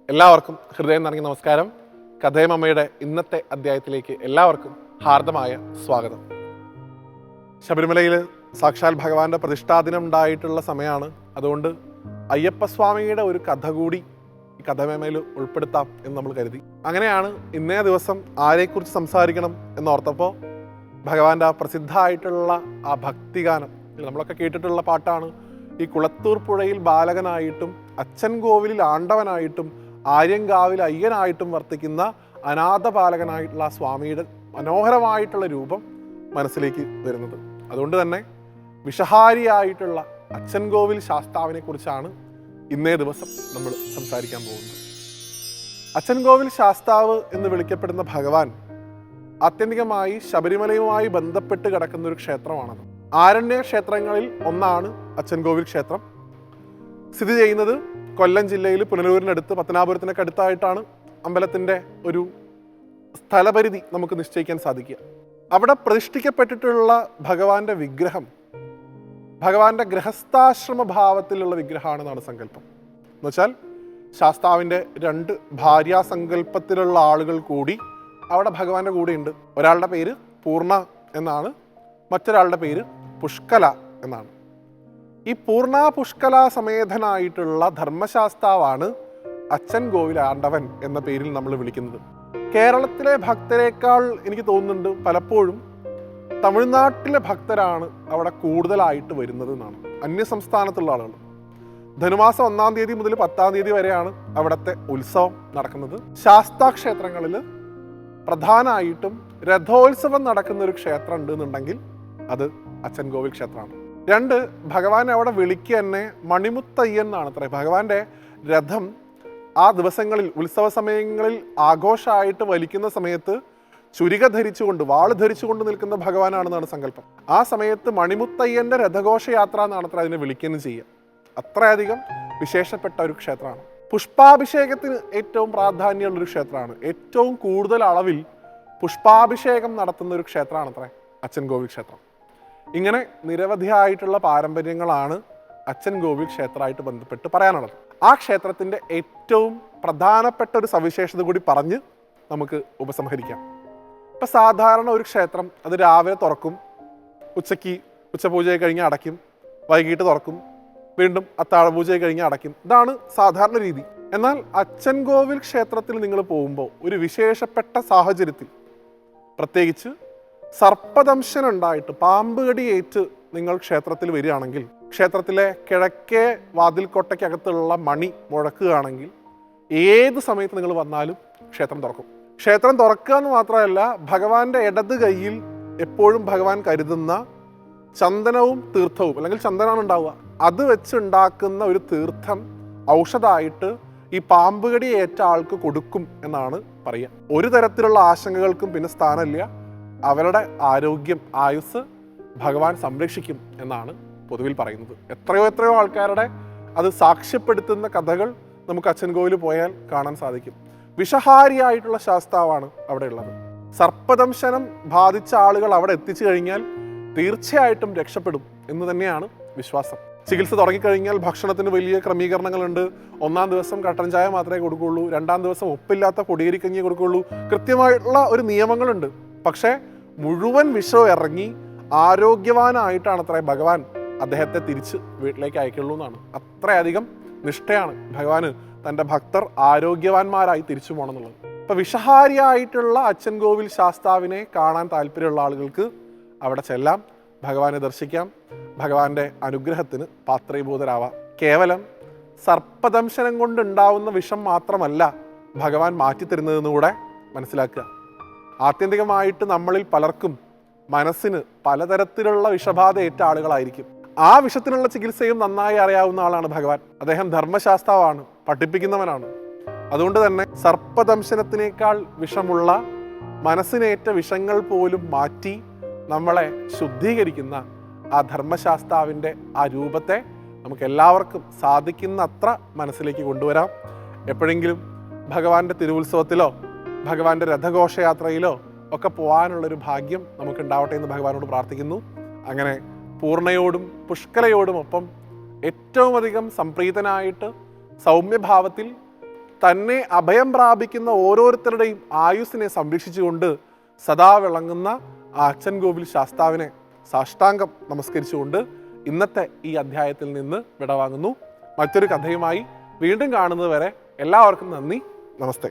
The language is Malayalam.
എല്ലാവർക്കും ഹൃദയം നിറഞ്ഞ നമസ്കാരം. കഥേമമ്മയുടെ ഇന്നത്തെ അധ്യായത്തിലേക്ക് എല്ലാവർക്കും ഹാർദമായ സ്വാഗതം. ശബരിമലയിൽ സാക്ഷാൽ ഭഗവാന്റെ പ്രതിഷ്ഠാദിനം ഉണ്ടായിട്ടുള്ള സമയമാണ്. അതുകൊണ്ട് അയ്യപ്പസ്വാമിയുടെ ഒരു കഥ കൂടി ഈ കഥമേമയിൽ ഉൾപ്പെടുത്താം എന്ന് നമ്മൾ കരുതി. അങ്ങനെയാണ് ഇന്നേ ദിവസം ആരെക്കുറിച്ച് സംസാരിക്കണം എന്നോർത്തപ്പോൾ ഭഗവാന്റെ ആ പ്രസിദ്ധമായിട്ടുള്ള ആ ഭക്തിഗാനം നമ്മളൊക്കെ കേട്ടിട്ടുള്ള പാട്ടാണ്. ഈ കുളത്തൂർ പുഴയിൽ ബാലകനായിട്ടും അച്ഛൻ കോവിലിൽ ആണ്ടവനായിട്ടും ആര്യങ്കാവിൽ അയ്യനായിട്ടും വർത്തിക്കുന്ന അനാഥ ബാലകനായിട്ടുള്ള ആ സ്വാമിയുടെ മനോഹരമായിട്ടുള്ള രൂപം മനസ്സിലേക്ക് വരുന്നത്. അതുകൊണ്ട് തന്നെ വിഷഹാരിയായിട്ടുള്ള അച്ഛൻ കോവിൽ ശാസ്താവിനെ കുറിച്ചാണ് ഇന്നേ ദിവസം നമ്മൾ സംസാരിക്കാൻ പോകുന്നത്. അച്ഛൻ കോവിൽ ശാസ്താവ് എന്ന് വിളിക്കപ്പെടുന്ന ഭഗവാൻ ആത്യന്തികമായി ശബരിമലയുമായി ബന്ധപ്പെട്ട് കിടക്കുന്ന ഒരു ക്ഷേത്രമാണത്. ആരണ്യ ക്ഷേത്രങ്ങളിൽ ഒന്നാണ് അച്ഛൻ കോവിൽ ക്ഷേത്രം. സ്ഥിതി ചെയ്യുന്നത് കൊല്ലം ജില്ലയിൽ പുനലൂരിനടുത്ത് പത്തനാപുരത്തിനൊക്കെ അടുത്തായിട്ടാണ്. അമ്പലത്തിൻ്റെ ഒരു സ്ഥലപരിധി നമുക്ക് നിശ്ചയിക്കാൻ സാധിക്കുക. അവിടെ പ്രതിഷ്ഠിക്കപ്പെട്ടിട്ടുള്ള ഭഗവാന്റെ വിഗ്രഹം ഭഗവാന്റെ ഗൃഹസ്ഥാശ്രമ ഭാവത്തിലുള്ള വിഗ്രഹമാണെന്നാണ് സങ്കല്പം. എന്നുവെച്ചാൽ ശാസ്താവിൻ്റെ 2 ഭാര്യാസങ്കല്പത്തിലുള്ള ആളുകൾ കൂടി അവിടെ ഭഗവാന്റെ കൂടെയുണ്ട്. ഒരാളുടെ പേര് പൂർണ്ണ എന്നാണ്, മറ്റൊരാളുടെ പേര് പുഷ്കല എന്നാണ്. ഈ പൂർണ്ണ പുഷ്കല സമേതനായിട്ടുള്ള ധർമ്മശാസ്താവാണ് അച്ഛൻ കോവിൽ ആണ്ടവൻ എന്ന പേരിൽ നമ്മൾ വിളിക്കുന്നത്. കേരളത്തിലെ ഭക്തരെക്കാൾ എനിക്ക് തോന്നുന്നുണ്ട് പലപ്പോഴും തമിഴ്നാട്ടിലെ ഭക്തരാണ് അവിടെ കൂടുതലായിട്ട് വരുന്നത് എന്നാണ്. അന്യ സംസ്ഥാനത്തുള്ള ആളുകൾ. ധനുമാസം 1-ാം തീയതി മുതൽ 10-ാം തീയതി വരെയാണ് അവിടുത്തെ ഉത്സവം നടക്കുന്നത്. ശാസ്താ ക്ഷേത്രങ്ങളിൽ പ്രധാനമായിട്ടും രഥോത്സവം നടക്കുന്ന ഒരു ക്ഷേത്രം ഉണ്ട് എന്നുണ്ടെങ്കിൽ അത് അച്ഛൻ കോവിൽ ക്ഷേത്രമാണ്. 2, ഭഗവാൻ അവിടെ വിളിക്കുക തന്നെ മണിമുത്തയ്യൻ എന്നാണ് അത്ര. ഭഗവാന്റെ രഥം ആ ദിവസങ്ങളിൽ ഉത്സവ സമയങ്ങളിൽ ആഘോഷമായിട്ട് വലിക്കുന്ന സമയത്ത് ചുരിക ധരിച്ചുകൊണ്ട് വാള് ധരിച്ചുകൊണ്ട് നിൽക്കുന്ന ഭഗവാനാണെന്നാണ് സങ്കല്പം. ആ സമയത്ത് മണിമുത്തയ്യന്റെ രഥഘോഷയാത്ര എന്നാണ് അത്ര അതിനെ വിളിക്കുന്നത് ചെയ്യുക. അത്രയധികം വിശേഷപ്പെട്ട ഒരു ക്ഷേത്രമാണ്. പുഷ്പാഭിഷേകത്തിന് ഏറ്റവും പ്രാധാന്യമുള്ളൊരു ക്ഷേത്രമാണ്. ഏറ്റവും കൂടുതൽ അളവിൽ പുഷ്പാഭിഷേകം നടത്തുന്ന ഒരു ക്ഷേത്രമാണ് അത്ര അച്ഛൻ കോവിൽ ക്ഷേത്രം. ഇങ്ങനെ നിരവധിയായിട്ടുള്ള പാരമ്പര്യങ്ങളാണ് അച്ഛൻ കോവിൽ ക്ഷേത്രമായിട്ട് ബന്ധപ്പെട്ട് പറയാനുള്ളത്. ആ ക്ഷേത്രത്തിൻ്റെ ഏറ്റവും പ്രധാനപ്പെട്ട ഒരു സവിശേഷത കൂടി പറഞ്ഞ് നമുക്ക് ഉപസംഹരിക്കാം. ഇപ്പം സാധാരണ ഒരു ക്ഷേത്രം അത് രാവിലെ തുറക്കും, ഉച്ചപൂജയെ കഴിഞ്ഞ് അടയ്ക്കും, വൈകിട്ട് തുറക്കും, വീണ്ടും അത്താഴപൂജയെ കഴിഞ്ഞ് അടയ്ക്കും. ഇതാണ് സാധാരണ രീതി. എന്നാൽ അച്ഛൻ കോവിൽ ക്ഷേത്രത്തിൽ നിങ്ങൾ പോകുമ്പോൾ ഒരു വിശേഷപ്പെട്ട സാഹചര്യത്തിൽ, പ്രത്യേകിച്ച് സർപ്പദംശനുണ്ടായിട്ട് പാമ്പ് കടിയേറ്റ് നിങ്ങൾ ക്ഷേത്രത്തിൽ വരികയാണെങ്കിൽ, ക്ഷേത്രത്തിലെ കിഴക്കേ വാതിൽക്കോട്ടയ്ക്കകത്തുള്ള മണി മുഴക്കുകയാണെങ്കിൽ ഏത് സമയത്ത് നിങ്ങൾ വന്നാലും ക്ഷേത്രം തുറക്കും. ക്ഷേത്രം തുറക്കുക എന്ന് മാത്രമല്ല, ഭഗവാന്റെ ഇടത് കൈയിൽ എപ്പോഴും ഭഗവാൻ കരുതുന്ന ചന്ദനവും തീർത്ഥവും, അല്ലെങ്കിൽ ചന്ദനമാണ് ഉണ്ടാവുക, അത് വെച്ചുണ്ടാക്കുന്ന ഒരു തീർത്ഥം ഔഷധമായിട്ട് ഈ പാമ്പ് കടി ഏറ്റ ആൾക്ക് കൊടുക്കും എന്നാണ് പറയുക. ഒരു തരത്തിലുള്ള ആശങ്കകൾക്കും പിന്നെ സ്ഥാനമില്ല. അവരുടെ ആരോഗ്യം, ആയുസ് ഭഗവാൻ സംരക്ഷിക്കും എന്നാണ് പൊതുവിൽ പറയുന്നത്. എത്രയോ ആൾക്കാരുടെ അത് സാക്ഷ്യപ്പെടുത്തുന്ന കഥകൾ നമുക്ക് അച്ഛൻ കോവിൽ പോയാൽ കാണാൻ സാധിക്കും. വിഷഹാരിയായിട്ടുള്ള ശാസ്താവാണ് അവിടെ ഉള്ളത്. സർപ്പദംശനം ബാധിച്ച ആളുകൾ അവിടെ എത്തിച്ചു കഴിഞ്ഞാൽ തീർച്ചയായിട്ടും രക്ഷപ്പെടും എന്ന് തന്നെയാണ് വിശ്വാസം. ചികിത്സ തുടങ്ങിക്കഴിഞ്ഞാൽ ഭക്ഷണത്തിന് വലിയ ക്രമീകരണങ്ങളുണ്ട്. 1-ാം ദിവസം കട്ടൻ ചായ മാത്രമേ കൊടുക്കുകയുള്ളൂ, 2-ാം ദിവസം ഉപ്പില്ലാത്ത പൊടിയേരിക്കഞ്ഞിയെ കൊടുക്കുകയുള്ളൂ. കൃത്യമായിട്ടുള്ള ഒരു നിയമങ്ങളുണ്ട്. പക്ഷേ മുഴുവൻ വിഷവും ഇറങ്ങി ആരോഗ്യവാനായിട്ടാണ് അത്ര ഭഗവാൻ അദ്ദേഹത്തെ തിരിച്ച് വീട്ടിലേക്ക് അയക്കുള്ളൂ എന്നാണ്. അത്രയധികം നിഷ്ഠയാണ് ഭഗവാന് തൻ്റെ ഭക്തർ ആരോഗ്യവാന്മാരായി തിരിച്ചു പോകണം എന്നുള്ളത്. ഇപ്പം വിഷഹാരിയായിട്ടുള്ള അച്ഛൻ കോവിൽ ശാസ്താവിനെ കാണാൻ താല്പര്യമുള്ള ആളുകൾക്ക് അവിടെ ചെല്ലാം, ഭഗവാനെ ദർശിക്കാം, ഭഗവാന്റെ അനുഗ്രഹത്തിന് പാത്രീഭൂതരാവാം. കേവലം സർപ്പദംശനം കൊണ്ടുണ്ടാവുന്ന വിഷം മാത്രമല്ല ഭഗവാൻ മാറ്റിത്തരുന്നതെന്ന് കൂടെ മനസ്സിലാക്കുക. ആത്യന്തികമായിട്ട് നമ്മളിൽ പലർക്കും മനസ്സിന് പലതരത്തിലുള്ള വിഷബാധ ഏറ്റ ആളുകളായിരിക്കും. ആ വിഷത്തിനുള്ള ചികിത്സയും നന്നായി അറിയാവുന്ന ആളാണ് ഭഗവാൻ. അദ്ദേഹം ധർമ്മശാസ്താവാണ്, പഠിപ്പിക്കുന്നവനാണ്. അതുകൊണ്ട് തന്നെ സർപ്പദംശനത്തിനേക്കാൾ വിഷമുള്ള മനസ്സിനേറ്റ വിഷങ്ങൾ പോലും മാറ്റി നമ്മളെ ശുദ്ധീകരിക്കുന്ന ആ ധർമ്മശാസ്താവിൻ്റെ ആ രൂപത്തെ നമുക്ക് എല്ലാവർക്കും സാധിക്കുന്ന അത്ര മനസ്സിലേക്ക് കൊണ്ടുവരാം. എപ്പോഴെങ്കിലും ഭഗവാന്റെ തിരുവുത്സവത്തിലോ ഭഗവാന്റെ രഥഘോഷയാത്രയിലോ ഒക്കെ പോകാനുള്ളൊരു ഭാഗ്യം നമുക്കുണ്ടാവട്ടെ എന്ന് ഭഗവാനോട് പ്രാർത്ഥിക്കുന്നു. അങ്ങനെ പൂർണ്ണയോടും പുഷ്കലയോടും ഒപ്പം ഏറ്റവും അധികം സംപ്രീതനായിട്ട് സൗമ്യഭാവത്തിൽ തന്നെ അഭയം പ്രാപിക്കുന്ന ഓരോരുത്തരുടെയും ആയുസ്സിനെ സംരക്ഷിച്ചുകൊണ്ട് സദാ വിളങ്ങുന്ന ആ അച്ഛൻ കോവിൽ ശാസ്താവിനെ സാഷ്ടാംഗം നമസ്കരിച്ചുകൊണ്ട് ഇന്നത്തെ ഈ അധ്യായത്തിൽ നിന്ന് വിടവാങ്ങുന്നു. മറ്റൊരു കഥയുമായി വീണ്ടും കാണുന്നത് വരെ എല്ലാവർക്കും നന്ദി, നമസ്തേ.